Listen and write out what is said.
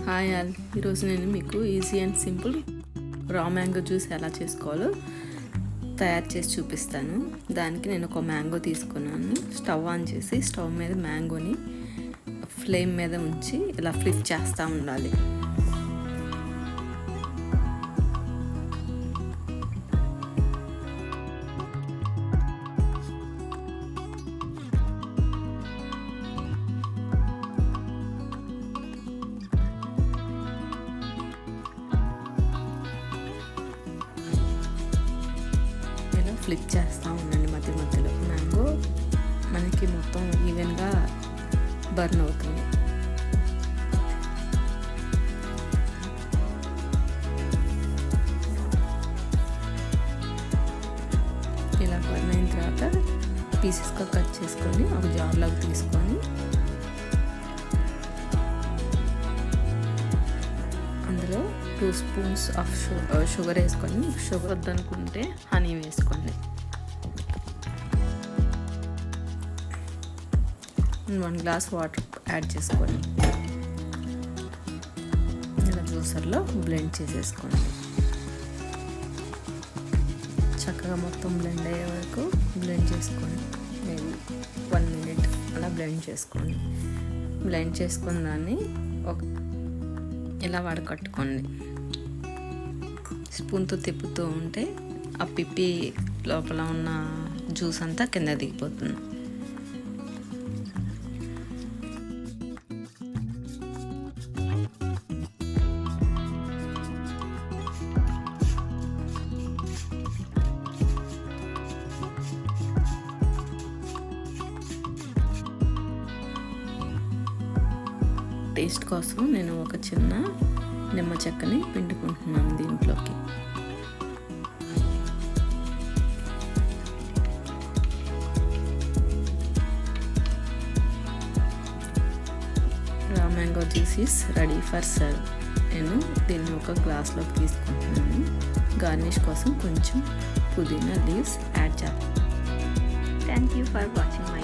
Hi all, ఈరోజు నేను మీకు easy and simple raw mango juice ఎలా చేసుకోవాలో తయారు చేసి చూపిస్తాను. దానికి నేను ఒక మ్యాంగో తీసుకున్నాను. స్టవ్ ఆన్ చేసి స్టవ్ మీద మ్యాంగోని ఫ్లేమ్ మీద ఉంచి ఇలా ఫ్లిప్ చేస్తూ ఉండాలి. ఫ్లిప్ చేస్తూ ఉండండి. మధ్య మధ్యలో మ్యాంగో మనకి మొత్తం ఈవెన్గా బర్న్ అవుతుంది. ఇలా బర్న్ అయిన తర్వాత పీసెస్గా కట్ చేసుకొని ఒక జార్లోకి తీసుకొని అందులో 2 స్పూన్స్ ఆఫ్ షుగర్ వేసుకొని, షుగర్ వద్దనుకుంటే హనీ వేసుకోండి. 1 గ్లాస్ వాటర్ యాడ్ చేసుకొని ఇలా జ్యూసర్లో బ్లెండ్ చేసేసుకోండి. చక్కగా మొత్తం బ్లెండ్ అయ్యే వరకు బ్లెండ్ చేసుకోండి. మేబీ 1 మినిట్ అలా బ్లెండ్ చేసుకోండి. బ్లెండ్ చేసుకున్న దాన్ని ఇలా వడకట్టుకోండి. స్పూన్తో తిప్పుతూ ఉంటే ఆ పిప్పి లోపల ఉన్న జ్యూస్ అంతా కింద దిగిపోతుంది. టేస్ట్ కోసం నేను ఒక చిన్న నిమ్మ చెక్కని పిండుకుంటున్నాను దీంట్లోకి. Raw mango juice is ready for serve. నేను దీన్ని ఒక గ్లాస్లోకి తీసుకుంటున్నాను. గార్నిష్ కోసం కొంచెం పుదీనా లీవ్స్ యాడ్ చేస్తాను. Thank you for watching my